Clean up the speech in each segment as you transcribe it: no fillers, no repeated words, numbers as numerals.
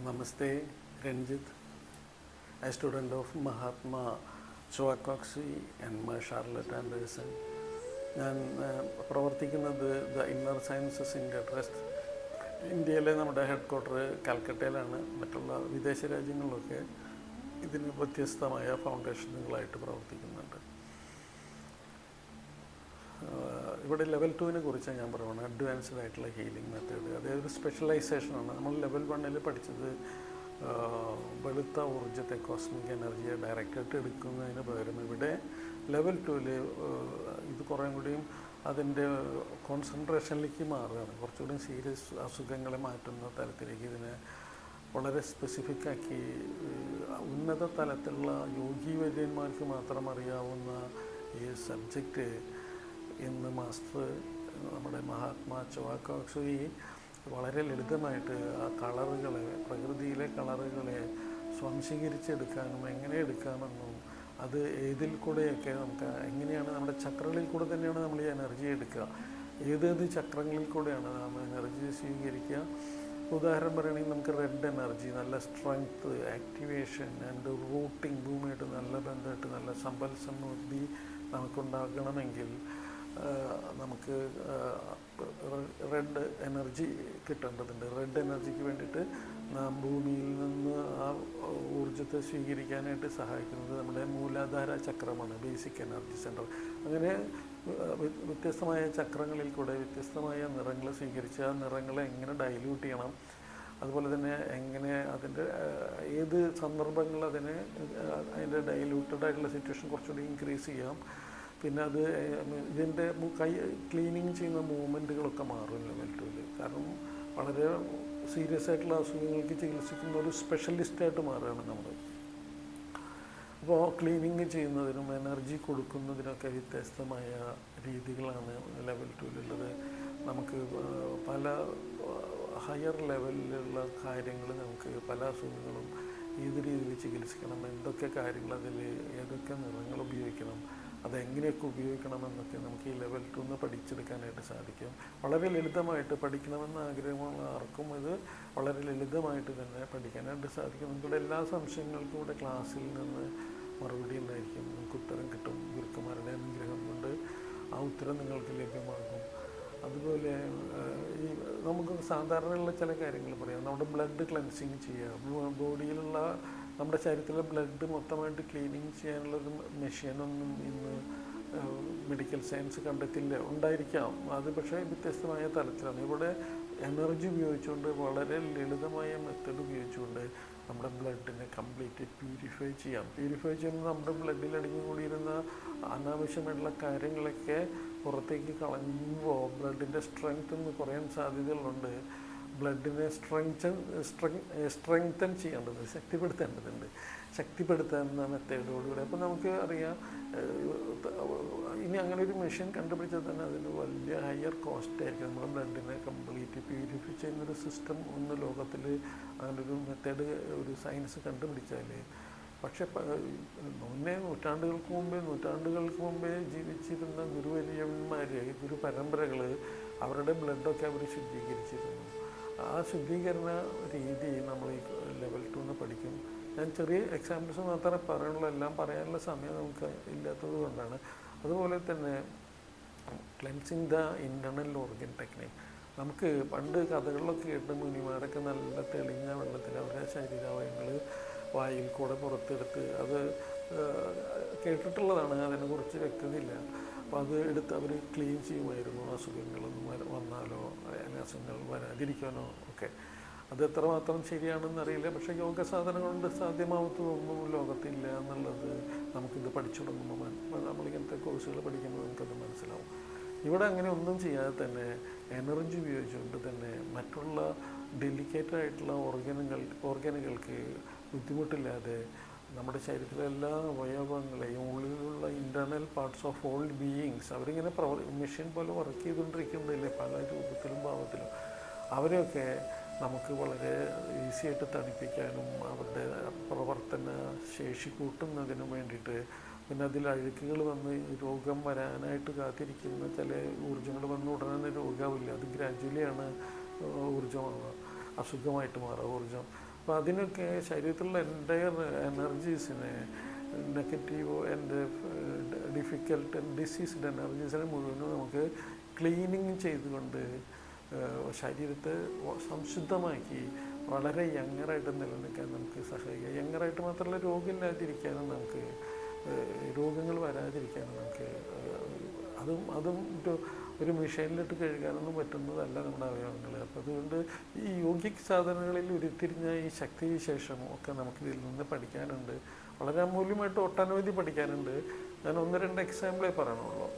Namaste, Ranjit, a student of Mahatma Chowakakshi and Charlotte Anderson. ഞാൻ പ്രവർത്തിക്കുന്നത് the inner sciences India trust. ഇന്ത്യയിലെ നമ്മുടെ head quarter കാൽക്കട്ടയിലാണ്. മറ്റുള്ള വിദേശ രാജ്യങ്ങളിലൊക്കെ ഇതിന് വ്യത്യസ്തമായ ഫൗണ്ടേഷനുകളായിട്ട് പ്രവർത്തിക്കുന്നുണ്ട്. ഇവിടെ ലെവൽ 2 കുറിച്ച് ഞാൻ പറയുന്നത് അഡ്വാൻസ്ഡ് ആയിട്ടുള്ള ഹീലിംഗ് മെത്തേഡ്. അതായത് ഒരു സ്പെഷ്യലൈസേഷനാണ്. നമ്മൾ ലെവൽ 1 പഠിച്ചത് വെളുത്ത ഊർജ്ജത്തെ, കോസ്മിക് എനർജിയെ ഡയറക്റ്റായിട്ട് എടുക്കുന്നതിന് പകരം ഇവിടെ ലെവൽ 2 ഇത് കുറേ കൂടിയും അതിൻ്റെ കോൺസെൻട്രേഷനിലേക്ക് മാറുകയാണ്. കുറച്ചുകൂടി സീരിയസ് അസുഖങ്ങളെ മാറ്റുന്ന തലത്തിലേക്ക് ഇതിനെ വളരെ സ്പെസിഫിക്കാക്കി ഉന്നത തലത്തിലുള്ള യോഗി വര്യന്മാർക്ക് മാത്രം അറിയാവുന്ന ഈ സബ്ജക്റ്റ് ഇന്ന് മാസ്റ്റർ നമ്മുടെ മഹാത്മാ ചൊവാക്കോക്സി വളരെ ലളിതമായിട്ട് ആ കളറുകളെ, പ്രകൃതിയിലെ കളറുകളെ സ്വാംശീകരിച്ചെടുക്കാനും എങ്ങനെ എടുക്കാമെന്നും അത് ഏതിൽ കൂടെയൊക്കെ നമുക്ക് എങ്ങനെയാണ് നമ്മുടെ ചക്രങ്ങളിൽ കൂടെ തന്നെയാണ് നമ്മൾ ഈ എനർജി എടുക്കുക, ഏതേത് ചക്രങ്ങളിൽ കൂടെയാണ് നാം എനർജി സ്വീകരിക്കുക. ഉദാഹരണം പറയുകയാണെങ്കിൽ നമുക്ക് റെഡ് എനർജി, നല്ല സ്ട്രെങ്ത്, ആക്ടിവേഷൻ ആൻഡ് റൂട്ടിങ്, ഭൂമിയായിട്ട് നല്ല ബന്ധമായിട്ട് നല്ല സമ്പൽ സമൃദ്ധി നമുക്കുണ്ടാകണമെങ്കിൽ നമുക്ക് റെഡ് എനർജി കിട്ടേണ്ടതുണ്ട്. റെഡ് എനർജിക്ക് വേണ്ടിയിട്ട് നാം ഭൂമിയിൽ നിന്ന് ആ ഊർജ്ജത്തെ സ്വീകരിക്കാനായിട്ട് സഹായിക്കുന്നത് നമ്മുടെ മൂലാധാര ചക്രമാണ്, ബേസിക് എനർജി സെൻറ്റർ. അങ്ങനെ വ്യത്യസ്തമായ ചക്രങ്ങളിൽ കൂടെ വ്യത്യസ്തമായ നിറങ്ങൾ സ്വീകരിച്ച് ആ നിറങ്ങളെ എങ്ങനെ ഡൈല്യൂട്ട് ചെയ്യണം, അതുപോലെ തന്നെ എങ്ങനെ അതിൻ്റെ ഏത് സന്ദർഭങ്ങൾ അതിൻ്റെ ഡൈല്യൂട്ടഡ് ആയിട്ടുള്ള സിറ്റുവേഷൻ കുറച്ചുകൂടി ഇൻക്രീസ് ചെയ്യാം. പിന്നെ അത് ഇതിൻ്റെ ക്ലീനിങ് ചെയ്യുന്ന മൂവ്മെൻറ്റുകളൊക്കെ മാറും ലെവൽ 2. കാരണം വളരെ സീരിയസ് ആയിട്ടുള്ള അസുഖങ്ങൾക്ക് ചികിത്സിക്കുന്ന ഒരു സ്പെഷ്യലിസ്റ്റായിട്ട് മാറുകയാണ് നമ്മൾ. അപ്പോൾ ക്ലീനിങ് ചെയ്യുന്നതിനും എനർജി കൊടുക്കുന്നതിനൊക്കെ വ്യത്യസ്തമായ രീതികളാണ് ലെവൽ 2 നമുക്ക് പല ഹയർ ലെവലിലുള്ള കാര്യങ്ങൾ നമുക്ക് പല അസുഖങ്ങളും ഏത് രീതിയിൽ ചികിത്സിക്കണം, എന്തൊക്കെ കാര്യങ്ങൾ അതിൽ ഏതൊക്കെ നിറങ്ങൾ ഉപയോഗിക്കണം, അതെങ്ങനെയൊക്കെ ഉപയോഗിക്കണമെന്നൊക്കെ നമുക്ക് ഈ ലെവൽ 2 പഠിച്ചെടുക്കാനായിട്ട് സാധിക്കും. വളരെ ലളിതമായിട്ട് പഠിക്കണമെന്ന് ആഗ്രഹമുള്ള ആർക്കും ഇത് വളരെ ലളിതമായിട്ട് തന്നെ പഠിക്കാനായിട്ട് സാധിക്കും. നിങ്ങളുടെ എല്ലാ സംശയങ്ങൾക്കും കൂടെ ക്ലാസ്സിൽ നിന്ന് മറുപടി ഉണ്ടായിരിക്കും, നിങ്ങൾക്ക് ഉത്തരം കിട്ടും. ഗുരുക്കന്മാരുടെ അനുഗ്രഹം കൊണ്ട് ആ ഉത്തരം നിങ്ങൾക്ക് ലഭ്യമാകും. അതുപോലെ ഈ നമുക്ക് സാധാരണയുള്ള ചില കാര്യങ്ങൾ പറയാം. നമ്മുടെ ബ്ലഡ് ക്ലെൻസിങ് ചെയ്യുക, ബോഡിയിലുള്ള നമ്മുടെ ശരീരത്തിലെ ബ്ലഡ് മൊത്തമായിട്ട് ക്ലീനിങ് ചെയ്യാനുള്ളൊരു മെഷീനൊന്നും ഇന്ന് മെഡിക്കൽ സയൻസ് കണ്ടെത്തില്ല. ഉണ്ടായിരിക്കാം, അത് പക്ഷേ വ്യത്യസ്തമായ തലത്തിലാണ്. ഇവിടെ എനർജി ഉപയോഗിച്ചുകൊണ്ട് വളരെ ലളിതമായ മെത്തേഡ് ഉപയോഗിച്ചുകൊണ്ട് നമ്മുടെ ബ്ലഡിനെ കംപ്ലീറ്റ് പ്യൂരിഫൈ ചെയ്യാം. പ്യൂരിഫൈ ചെയ്യുമ്പോൾ നമ്മുടെ ബ്ലഡിൽ അടങ്ങിക്കൂടിയിരുന്ന അനാവശ്യമായിട്ടുള്ള കാര്യങ്ങളൊക്കെ പുറത്തേക്ക് കളയുമ്പോൾ ബ്ലഡിൻ്റെ സ്ട്രെങ്ത് കുറയാൻ സാധ്യതകളുണ്ട്. ബ്ലഡിനെ സ്ട്രെങ്തൻ ചെയ്യേണ്ടത്, ശക്തിപ്പെടുത്തേണ്ടതുണ്ട്. ശക്തിപ്പെടുത്താവുന്ന മെത്തേഡോടുകൂടി. അപ്പോൾ നമുക്ക് അറിയാം, ഇനി അങ്ങനെ ഒരു മെഷീൻ കണ്ടുപിടിച്ചാൽ തന്നെ അതിന് വലിയ ഹയർ കോസ്റ്റ് ആയിരിക്കും. നമ്മുടെ ബ്ലഡിനെ കംപ്ലീറ്റ് പ്യൂരിഫൈ ചെയ്യുന്നൊരു സിസ്റ്റം ഒന്ന് ലോകത്തിൽ അങ്ങനൊരു മെത്തേഡ് ഒരു സയൻസ് കണ്ടുപിടിച്ചാൽ, പക്ഷെ നൂറ്റാണ്ടുകൾക്ക് മുമ്പേ ജീവിച്ചിരുന്ന ഗുരുവര്യന്മാർ, ഗുരു പരമ്പരകൾ, അവരുടെ ബ്ലഡൊക്കെ അവർ ശുദ്ധീകരിച്ചിരുന്നു. ആ ശുദ്ധീകരണ രീതി നമ്മൾ ഈ ലെവൽ 2 പഠിക്കും. ഞാൻ ചെറിയ എക്സാമ്പിൾസ് മാത്രമേ പറയുള്ളൂ, എല്ലാം പറയാനുള്ള സമയം നമുക്ക് ഇല്ലാത്തത് കൊണ്ടാണ്. അതുപോലെ തന്നെ cleansing the internal organ technique. നമുക്ക് പണ്ട് കഥകളിലൊക്കെ കേട്ട് മുനിമാരൊക്കെ നല്ല തെളിഞ്ഞ വെള്ളത്തിൽ അവരുടെ ശരീരാവയവങ്ങൾ വായിൽ കൂടെ പുറത്തെടുത്ത്, അത് കേട്ടിട്ടുള്ളതാണ്, അതിനെക്കുറിച്ച് വ്യക്തതയില്ല. അപ്പോൾ അത് എടുത്ത് അവർ ക്ലീൻ ചെയ്യുമായിരുന്നു, അസുഖങ്ങളൊന്നും വന്നാലോ അസുഖങ്ങൾ വരാതിരിക്കാനോ ഒക്കെ. അത് എത്രമാത്രം ശരിയാണെന്നറിയില്ല, പക്ഷേ യോഗ സാധനം കൊണ്ട് സാധ്യമാവത്തതൊന്നും ലോകത്തില്ല എന്നുള്ളത് നമുക്കിത് പഠിച്ചു തുടങ്ങുമ്പോൾ, നമ്മളിങ്ങനത്തെ കോഴ്സുകൾ പഠിക്കുമ്പോൾ നമുക്കത് മനസ്സിലാവും. ഇവിടെ അങ്ങനെ ഒന്നും ചെയ്യാതെ തന്നെ എനർജി ഉപയോഗിച്ചുകൊണ്ട് തന്നെ മറ്റുള്ള ഡെലിക്കേറ്റായിട്ടുള്ള ഓർഗനുകൾക്ക് ബുദ്ധിമുട്ടില്ലാതെ നമ്മുടെ ശരീരത്തിലെ എല്ലാ അവയവങ്ങളെയും, ഉള്ളിലുള്ള internal parts of all beings, അവരിങ്ങനെ മെഷീൻ പോലെ വർക്ക് ചെയ്തുകൊണ്ടിരിക്കുന്നില്ലേ പല രൂപത്തിലും ഭാവത്തിലും, അവരെയൊക്കെ നമുക്ക് വളരെ ഈസിയായിട്ട് തണുപ്പിക്കാനും അവരുടെ പ്രവർത്തന ശേഷി കൂട്ടുന്നതിനും വേണ്ടിയിട്ട്, പിന്നെ അതിൽ അഴുക്കുകൾ വന്ന് രോഗം വരാനായിട്ട് കാത്തിരിക്കുന്ന ചില ഊർജ്ജങ്ങൾ വന്ന് ഉടനെ രോഗമാവില്ല, അത് ഗ്രാജുവലിയാണ് ഊർജ്ജമാവുക, അസുഖമായിട്ട് മാറുക ഊർജ്ജം. അപ്പോൾ അതിനൊക്കെ ശരീരത്തിലുള്ള എൻ്റയർ എനർജീസിനെ, negative and difficult and diseased എനർജീസിനെ മുഴുവനും നമുക്ക് ക്ലീനിങ് ചെയ്തുകൊണ്ട് ശരീരത്തെ സംശുദ്ധമാക്കി വളരെ യങ്ങറായിട്ട് നിലനിൽക്കാൻ നമുക്ക് സഹായിക്കുക. യങ്ങറായിട്ട് മാത്രമല്ല, രോഗമില്ലാതിരിക്കാനും നമുക്ക്, രോഗങ്ങൾ വരാതിരിക്കാനും നമുക്ക്, അതും ഒരു മെഷീനിലിട്ട് കഴുകാനൊന്നും പറ്റുന്നതല്ല നമ്മുടെ അവയവങ്ങൾ. അപ്പോൾ അതുകൊണ്ട് ഈ യോഗിക് സാധനങ്ങളിൽ ഉരുത്തിരിഞ്ഞ ഈ ശക്തിവിശേഷം ഒക്കെ നമുക്ക് ഇതിൽ നിന്ന് പഠിക്കാനുണ്ട്. വളരെ അമൂല്യമായിട്ട് ഒട്ടനവധി പഠിക്കാനുണ്ട്. ഞാൻ 1-2 എക്സാമ്പിളേ പറയണുള്ളൂ.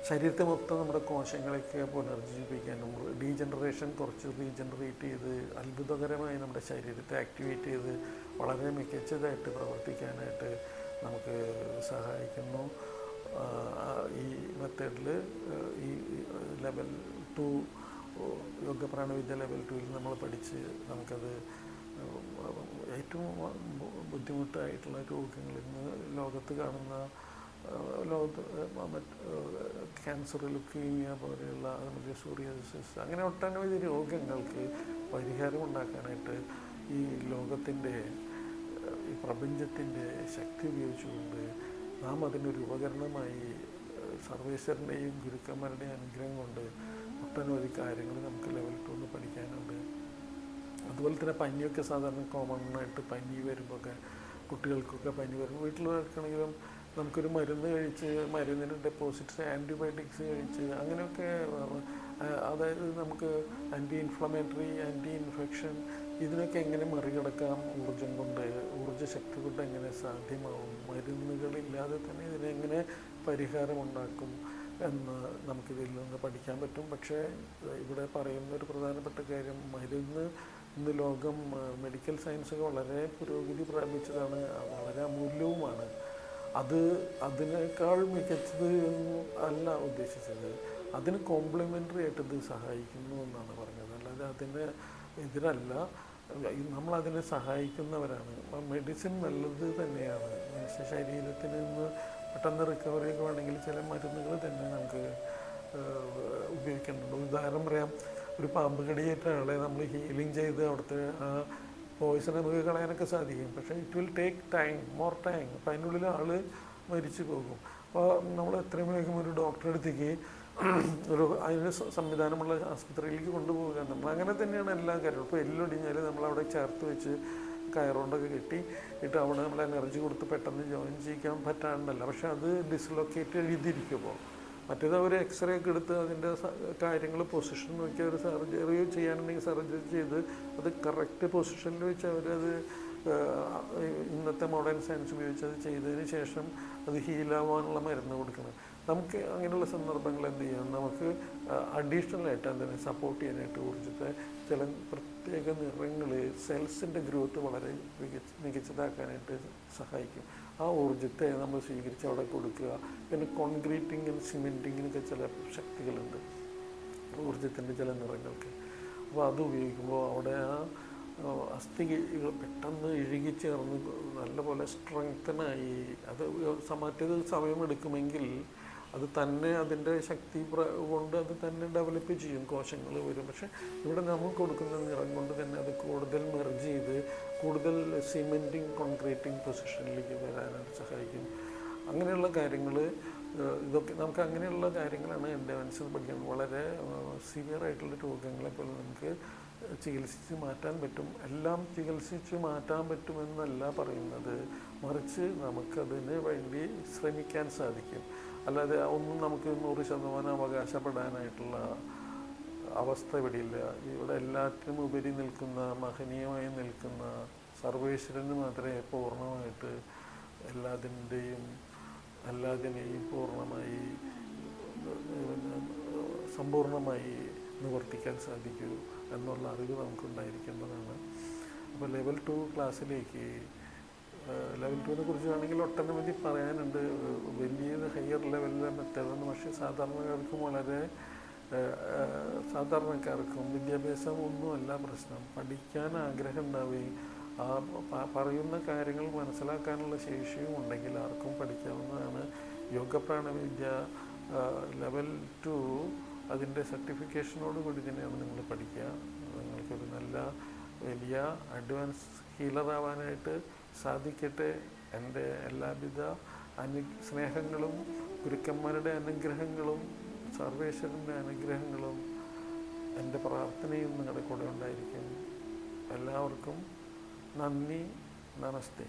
ശരീരത്തെ മൊത്തം നമ്മുടെ കോശങ്ങളൊക്കെ പുനർജീവിപ്പിക്കാനും, ഡീജനറേഷൻ കുറച്ച് റീജനറേറ്റ് ചെയ്ത് അത്ഭുതകരമായി നമ്മുടെ ശരീരത്തെ ആക്ടിവേറ്റ് ചെയ്ത് വളരെ മികച്ചതായിട്ട് പ്രവർത്തിക്കാനായിട്ട് നമുക്ക് സഹായിക്കുന്നു. ഈ മെത്തേഡിൽ ഈ ലെവൽ 2 യോഗ പ്രാണവിദ്യ ലെവൽ 2 നമ്മൾ പഠിച്ച് നമുക്കത് ഏറ്റവും ബുദ്ധിമുട്ടായിട്ടുള്ള രോഗങ്ങളിൽ നിന്ന് ലോകത്ത് കാണുന്ന ക്യാൻസർ, ലുക്കീമിയ പോലെയുള്ള സോറിയാസിസ്, അങ്ങനെ ഒട്ടനവധി രോഗങ്ങൾക്ക് പരിഹാരം ഉണ്ടാക്കാനായിട്ട് ഈ ലോകത്തിൻ്റെ, ഈ പ്രപഞ്ചത്തിൻ്റെ ശക്തി ഉപയോഗിച്ചുകൊണ്ട് നാം അതിനൊരു ഉപകരണമായി സർവേശ്വരൻ്റെയും ഗുരുക്കന്മാരുടെയും അനുഗ്രഹം കൊണ്ട് ഒട്ടനവധി കാര്യങ്ങൾ നമുക്ക് ലെവൽ 2 പഠിക്കാനുണ്ട്. അതുപോലെ തന്നെ പനിയൊക്കെ സാധാരണ കോമണായിട്ട് പനി വരുമ്പോഴൊക്കെ, കുട്ടികൾക്കൊക്കെ പനി വരുമ്പോൾ വീട്ടിലാണെങ്കിലും നമുക്കൊരു മരുന്ന് കഴിച്ച്, മരുന്നിന് ഡെപ്പോസിറ്റ്സ്, ആൻറ്റിബയോട്ടിക്സ് കഴിച്ച്, അങ്ങനെയൊക്കെ, അതായത് നമുക്ക് ആൻറ്റി ഇൻഫ്ലമേറ്ററി, ആൻറ്റി ഇൻഫെക്ഷൻ, ഇതിനൊക്കെ എങ്ങനെ മറികടക്കാം ഊർജം കൊണ്ട്, ഊർജ്ജശക്തി കൊണ്ട് എങ്ങനെ സാധ്യമാവും, മരുന്നുകളില്ലാതെ തന്നെ ഇതിനെങ്ങനെ പരിഹാരമുണ്ടാക്കും എന്ന് നമുക്കിതിൽ നിന്ന് പഠിക്കാൻ പറ്റും. പക്ഷേ ഇവിടെ പറയുന്ന ഒരു പ്രധാനപ്പെട്ട കാര്യം, മരുന്ന് ഇന്ന് ലോകം, മെഡിക്കൽ സയൻസൊക്കെ വളരെ പുരോഗതി പ്രാപിച്ചതാണ്, വളരെ അമൂല്യവുമാണ്. അതിനേക്കാൾ മികച്ചത് അല്ല ഉദ്ദേശിച്ചത്, അതിന് കോംപ്ലിമെൻ്ററി ആയിട്ട് ഇത് സഹായിക്കുന്നു എന്നാണ് പറഞ്ഞത്. അല്ലാതെ അതിന് എതിരല്ല, നമ്മളതിനെ സഹായിക്കുന്നവരാണ്. മെഡിസിൻ നല്ലത് തന്നെയാണ്. മനുഷ്യ ശരീരത്തിൽ നിന്ന് പെട്ടെന്ന് റിക്കവറി ഒക്കെ വേണമെങ്കിൽ ചില മരുന്നുകൾ തന്നെ നമുക്ക് ഉപയോഗിക്കേണ്ടത്. ഉദാഹരണം പറയാം, ഒരു പാമ്പ് കടിയേറ്റ ആളെ നമ്മൾ ഹീലിംഗ് ചെയ്ത് അവിടുത്തെ ആ പോയിസൺ നമുക്ക് കളയാനൊക്കെ സാധിക്കും. പക്ഷേ it will take time, more time. അപ്പോൾ അതിനുള്ളിൽ ആൾ മരിച്ചു പോകും. അപ്പോൾ നമ്മൾ എത്രയും വേഗം ഒരു ഡോക്ടറെ അടുത്തേക്ക്, അതിന് സംവിധാനമുള്ള ആസ്പത്രിയിലേക്ക് കൊണ്ടുപോവുക. നമ്മൾ അങ്ങനെ തന്നെയാണ് എല്ലാ കാര്യവും. ഇപ്പോൾ എല്ലൊടിഞ്ഞാൽ നമ്മളവിടെ ചേർത്ത് വെച്ച് കയറുകൊണ്ടൊക്കെ കെട്ടിയിട്ട് അവിടെ നമ്മൾ എനർജി കൊടുത്ത് പെട്ടെന്ന് ജോയിൻ ചെയ്യിക്കാൻ പറ്റാണ്ടല്ല. പക്ഷെ അത് ഡിസ്ലൊക്കേറ്റ് ചെയ്തിരിക്കുമ്പോൾ, മറ്റേത് അവർ എക്സ്റേ ഒക്കെ എടുത്ത് അതിൻ്റെ കാര്യങ്ങൾ പൊസിഷൻ നോക്കി അവർ സർജറി ചെയ്യാനുണ്ടെങ്കിൽ സർജറി ചെയ്ത് അത് കറക്റ്റ് പൊസിഷനിൽ വെച്ച് അവരത് ഇന്നത്തെ മോഡേൺ സയൻസ് ഉപയോഗിച്ച് അത് ചെയ്തതിന് ശേഷം അത് ഹീലാവാനുള്ള മരുന്ന് കൊടുക്കണം. നമുക്ക് അങ്ങനെയുള്ള സന്ദർഭങ്ങൾ എന്ത് ചെയ്യാം, നമുക്ക് അഡീഷണലായിട്ട് അതിനെ സപ്പോർട്ട് ചെയ്യാനായിട്ട് ഊർജ്ജത്തെ ചില പ്രത്യേക നിറങ്ങൾ സെൽസിൻ്റെ ഗ്രോത്ത് വളരെ മികച്ചതാക്കാനായിട്ട് സഹായിക്കും. ആ ഊർജ്ജത്തെ നമ്മൾ സ്വീകരിച്ച് അവിടെ കൊടുക്കുക. പിന്നെ കോൺക്രീറ്റിങ്ങിനും സിമെൻറ്റിങ്ങിനൊക്കെ ചില ശക്തികളുണ്ട് ഊർജ്ജത്തിൻ്റെ ചില നിറങ്ങൾക്ക്. അപ്പോൾ അത് ഉപയോഗിക്കുമ്പോൾ അവിടെ ആ അസ്ഥികൾ പെട്ടെന്ന് ഇഴുകിച്ചേർന്ന് നല്ലപോലെ സ്ട്രെങ്തനായി, അത് മറ്റേത് സമയമെടുക്കുമെങ്കിൽ അത് തന്നെ അതിൻ്റെ ശക്തി കൊണ്ട് അത് തന്നെ ഡെവലപ്പ് ചെയ്യും, കോശങ്ങൾ വരും. പക്ഷേ ഇവിടെ നമ്മൾ കൊടുക്കുന്ന നിറം കൊണ്ട് തന്നെ അത് കൂടുതൽ മെർജ് ചെയ്ത് കൂടുതൽ സിമെൻറ്റിങ്, കോൺക്രീറ്റിങ് പൊസിഷനിലേക്ക് വരാനായിട്ട് സഹായിക്കും. അങ്ങനെയുള്ള കാര്യങ്ങൾ, ഇതൊക്കെ നമുക്ക് അങ്ങനെയുള്ള കാര്യങ്ങളാണ് എൻഡവൻസ് പഠിക്കുന്നത്. വളരെ സിവിയറായിട്ടുള്ള രോഗങ്ങളെ പോലെ നമുക്ക് ചികിത്സിച്ച് മാറ്റാൻ പറ്റും. എല്ലാം ചികിത്സിച്ച് മാറ്റാൻ പറ്റുമെന്നല്ല പറയുന്നത്, മറിച്ച് നമുക്കതിന് വേണ്ടി ശ്രമിക്കാൻ സാധിക്കും. അല്ലാതെ ഒന്നും നമുക്ക് 100% അവകാശപ്പെടാനായിട്ടുള്ള അവസ്ഥ ഇവിടെയില്ല. ഇവിടെ എല്ലാറ്റിനും ഉപരി നിൽക്കുന്ന, മഹനീയമായി നിൽക്കുന്ന സർവേശ്വരന് മാത്രമേ പൂർണ്ണമായിട്ട് എല്ലാത്തിനെയും പൂർണ്ണമായി സമ്പൂർണ്ണമായി നിവർത്തിക്കാൻ സാധിക്കൂ എന്നുള്ള അറിവ് നമുക്കുണ്ടായിരിക്കേണ്ടതാണ്. അപ്പോൾ ലെവൽ 2 ക്ലാസ്സിലേക്ക്, ലെവൽ 2നെ കുറിച്ച് വേണമെങ്കിൽ ഒട്ടനവധി പറയാനുണ്ട്. വലിയ ഹയർ ലെവലിലെ മെത്തേഡാണ്. പക്ഷേ സാധാരണക്കാർക്കും വിദ്യാഭ്യാസം ഒന്നുമല്ല പ്രശ്നം. പഠിക്കാൻ ആഗ്രഹം ഉണ്ടാവുകയും ആ പറയുന്ന കാര്യങ്ങൾ മനസ്സിലാക്കാനുള്ള ശേഷിയും ഉണ്ടെങ്കിൽ ആർക്കും പഠിക്കാവുന്നതാണ്. യോഗ പ്രാണവിദ്യ ലെവൽ 2 അതിൻ്റെ സർട്ടിഫിക്കേഷനോട് കൂടി തന്നെയാണ് നിങ്ങൾ പഠിക്കുക. നിങ്ങൾക്ക് എനിക്കൊരു നല്ല വലിയ അഡ്വാൻസ് ഹീലറാവാനായിട്ട് സാധിക്കട്ടെ. എൻ്റെ എല്ലാവിധ സ്നേഹങ്ങളും ഗുരുക്കന്മാരുടെ അനുഗ്രഹങ്ങളും സർവേശ്വരൻ്റെ അനുഗ്രഹങ്ങളും എൻ്റെ പ്രാർത്ഥനയും നിങ്ങളുടെ കൂടെ ഉണ്ടായിരിക്കും. എല്ലാവർക്കും നന്ദി. നമസ്തേ.